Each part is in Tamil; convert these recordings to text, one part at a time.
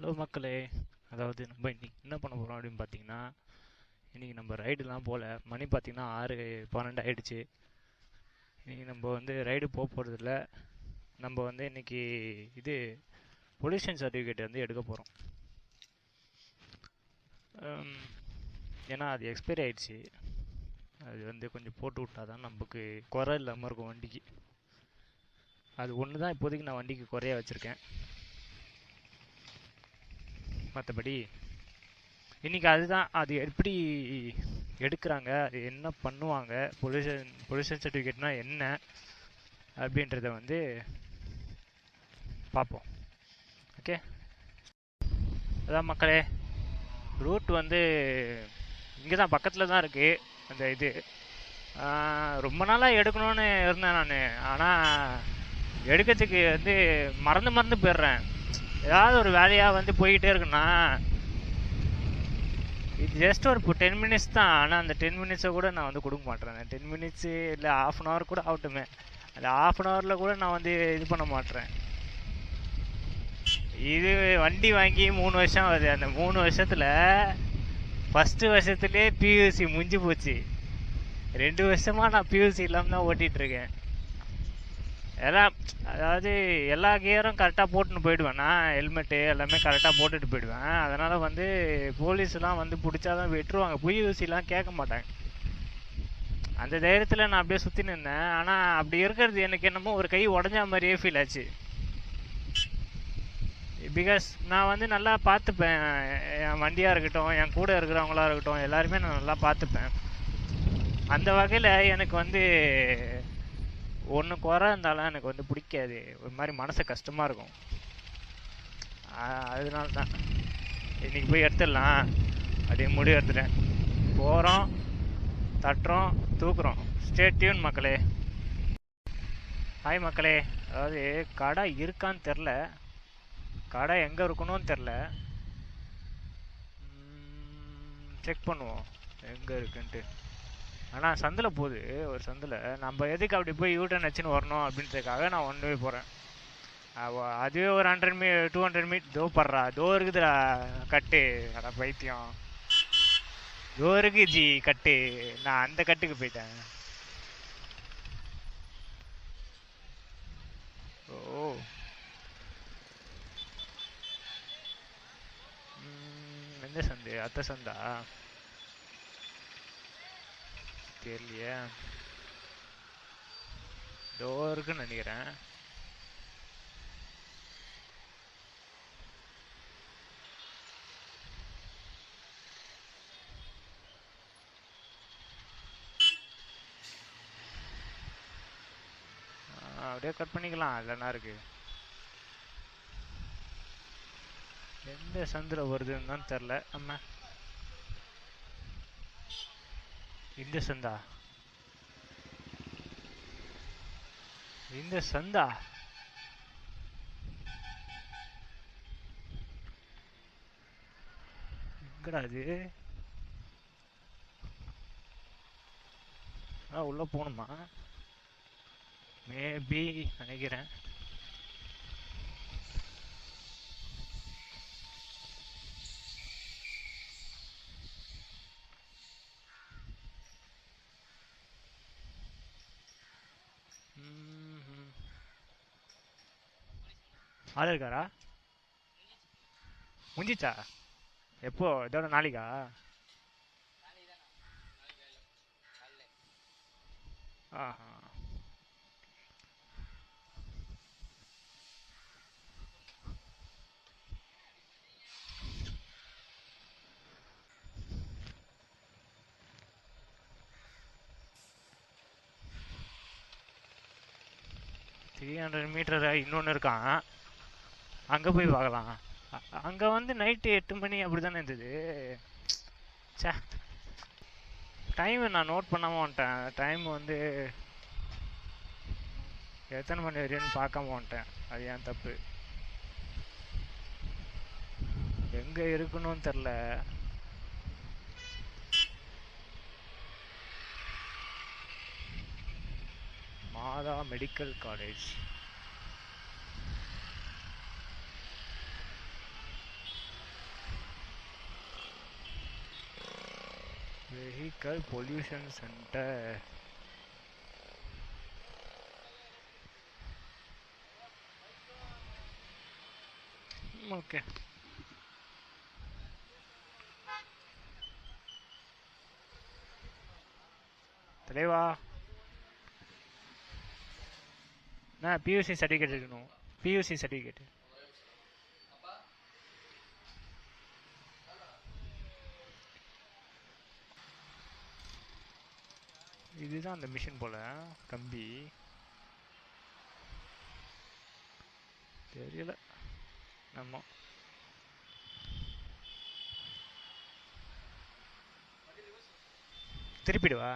ஹலோ மக்களே. அதாவது நம்ம இன்னைக்கு என்ன பண்ண போகிறோம் அப்படின்னு பார்த்தீங்கன்னா, இன்றைக்கி நம்ம ரைடுலாம் போகல. மணி பார்த்தீங்கன்னா 6:12 ஆகிடுச்சு. இன்றைக்கி நம்ம வந்து ரைடு போக போகிறதில்ல. நம்ம வந்து இன்றைக்கி இது பொல்யூஷன் சர்டிஃபிகேட் வந்து எடுக்க போகிறோம். ஏன்னா அது எக்ஸ்பைரி ஆகிடுச்சு. அது வந்து கொஞ்சம் போட்டு விட்டா தான் நமக்கு குறை இல்லாமல் இருக்கும் வண்டிக்கு. அது ஒன்று தான் இப்போதைக்கு நான் வண்டிக்கு குறைய வச்சுருக்கேன். மற்றபடி இன்றைக்கி அதுதான், அது எப்படி எடுக்கிறாங்க, அது என்ன பண்ணுவாங்க, பொல்யூஷன் சர்டிஃபிகேட்னால் என்ன அப்படின்றத வந்து பார்ப்போம். ஓகே, அதான் மக்களே, ரூட் வந்து இங்கே தான் பக்கத்தில் தான் இருக்குது. அந்த இது ரொம்ப நாளாக எடுக்கணும்னு இருந்தேன் நான். ஆனால் எடுக்கிறதுக்கு வந்து மறந்து போயிடுறேன். ஏதாவது ஒரு வேலையாக வந்து போய்கிட்டே இருக்குன்னா, இது ஜஸ்ட் ஒரு 10 மினிட்ஸ் தான். ஆனால் அந்த 10 மினிட்ஸை கூட நான் வந்து கொடுக்க மாட்டேறேன். 10 மினிட்ஸு இல்லை ½ hour கூட ஆகட்டுமே, அந்த ½ hour கூட நான் வந்து இது பண்ண மாட்டேறேன். இது வண்டி வாங்கி 3 வருஷம் ஆகுது. அந்த 3 வருஷத்தில் ஃபஸ்ட்டு வருஷத்துலேயே பியூசி முடிஞ்சு போச்சு. 2 வருஷமாக நான் பியூசி இல்லாமல் தான் ஓட்டிகிட்ருக்கேன். எல்லாம் அதாவது எல்லா கியரும் கரெக்டாக போட்டுன்னு போயிடுவேன். நான் ஹெல்மெட்டு எல்லாமே கரெக்டாக போட்டுட்டு போயிடுவேன். அதனால் வந்து போலீஸ்லாம் வந்து பிடிச்சாதான் விட்டுருவாங்க. பியூசிலாம் கேட்க மாட்டாங்க. அந்த தைரியத்தில் நான் அப்படியே சுற்றின்னு இருந்தேன். ஆனால் அப்படி இருக்கிறது எனக்கு என்னமோ ஒரு கை உடஞ்ச மாதிரியே ஃபீல் ஆச்சு. பிகாஸ் நான் வந்து நல்லா பார்த்துப்பேன். என் வண்டியாக இருக்கட்டும், என் கூட இருக்கிறவங்களா இருக்கட்டும், எல்லாருமே நான் நல்லா பார்த்துப்பேன். அந்த வகையில் எனக்கு வந்து ஒன்று குறை இருந்தாலும் எனக்கு வந்து பிடிக்காது. ஒரு மாதிரி மனசு கஷ்டமாக இருக்கும். அதனால தான் இன்றைக்கி போய் எடுத்துடலாம் அப்படின்னு முடிவு எடுத்துட்டேன். போகிறோம், தட்டுறோம், தூக்குறோம். ஸ்டே டியூன் மக்களே. ஹாய் மக்களே. அதாவது கடை இருக்கான்னு தெரில, கடை எங்கே இருக்கணும்னு தெரில. செக் பண்ணுவோம் எங்கே இருக்குன்ட்டு. ஆனால் சந்தில் போகுது, ஒரு சந்தில். நம்ம எதுக்கு அப்படி போய் யூட்டன் வச்சுன்னு வரணும் அப்படின்றதுக்காக நான் ஒன் வே போகிறேன். அதுவே ஒரு 200 மீட் தோ படுறா, தோ இருக்குதுடா கட்டு. அதான் பைத்தியம், தோ இருக்கு ஜி கட்டு. நான் அந்த கட்டுக்கு போயிட்டேன். ஓ, எந்த சந்து? அத்த சந்தா தெரியலையே. டோருக்குன்னு நினைக்கிறேன். அப்படியே கட் பண்ணிக்கலாம், இல்லைன்னா இருக்கு. எந்த சந்தில் வருதுன்னு தான் தெரில. அம்மா, இந்த சந்தா, இந்த சந்தா எங்கடா இது? உள்ளே போகணுமா? மேபி நினைக்கிறேன். ஆள் இருக்காரா? முடிஞ்சிச்சா? எப்போ? இதோட நாளைக்கா? ஆஹா, 300 மீட்டர் இன்னொன்று இருக்கான், அங்கே போய் பார்க்கலாம். அங்கே வந்து நைட்டு 8 மணி அப்படி தானே இருந்தது. சே, டைமை நான் நோட் பண்ணாமல் வந்துட்டேன். டைம் வந்து எத்தனை மணி வரையும்னு பார்க்காம வந்துட்டேன். அது ஏன் தப்பு. எங்கே இருக்கணும்னு தெரில. Matha medical college. Vehicle pollution centre. Okay, தலைவா. நான் பியூசி சர்டிஃபிகேட் இருக்கணும். PUC certificate. இதுதான் அந்த மிஷின் போல. கம்பி தெரியல. நம்ம திருப்பிடுவா.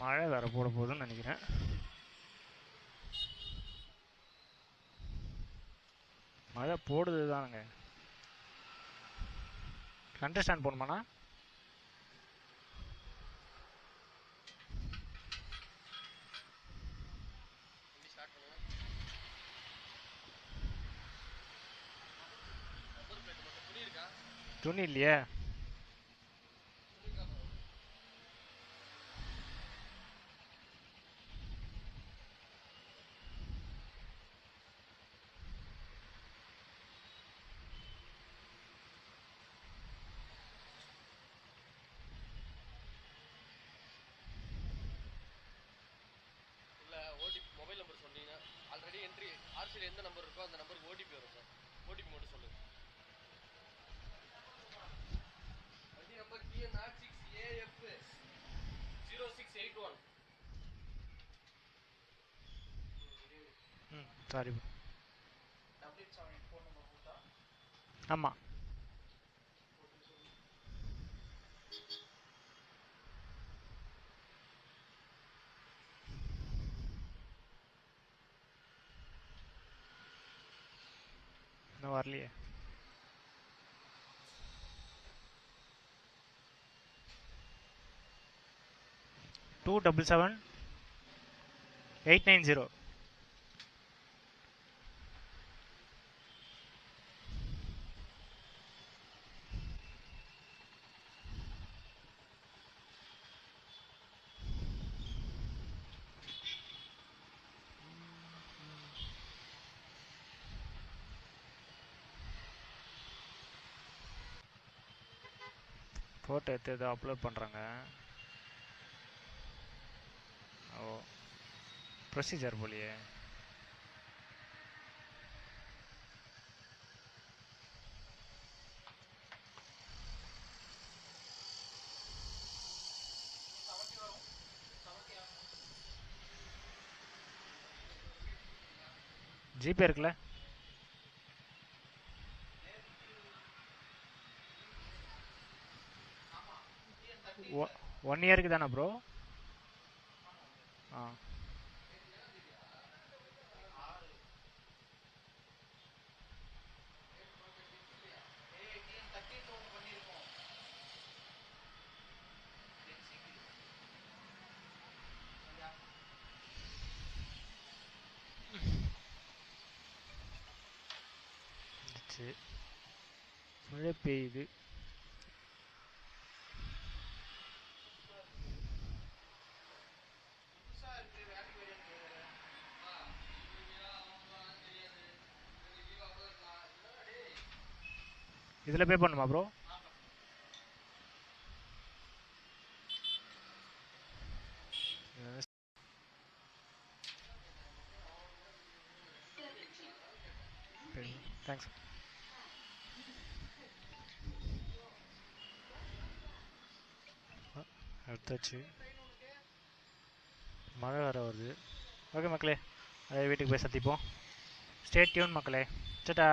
மழை வேற போட போகுதுன்னு நினைக்கிறேன். மழை போடுது தானுங்க. கண்டஸ்டாண்ட் போடணுமாண்ணா? துணி இல்லையே. மொபைல் நம்பர் சொன்னீங்க ஆல்ரெடி என்ட்ரி ஆர்சியில் எந்த நம்பர் இருக்கோ அந்த நம்பருக்கு ஓடிபி வரும் சார். ஓடிபி மட்டும் சொல்லுங்க. வண்டி நம்பர் TN06AF 0681. சாரி. ஆமாம். இன்னும் வரலையே. டூ 77890. ஃபோட்டோ எடுத்து ஏதோ அப்லோட் பண்ணுறாங்க. ஓ, ப்ரொசீஜர் போலியே. ஜிபே இருக்குல்ல? 1 இயருக்கு தானே ப்ரோ? ஆ, சரி. மழை பெய்யுது. இதில் பே பண்ணுமா ப்ரோ? தேங்க்ஸ். எடுத்தாச்சு. மழை வேறு வருது. ஓகே மக்களே, அதே வீட்டுக்கு போய் சந்திப்போம். ஸ்டே டியூன் மக்களே. சட்டா.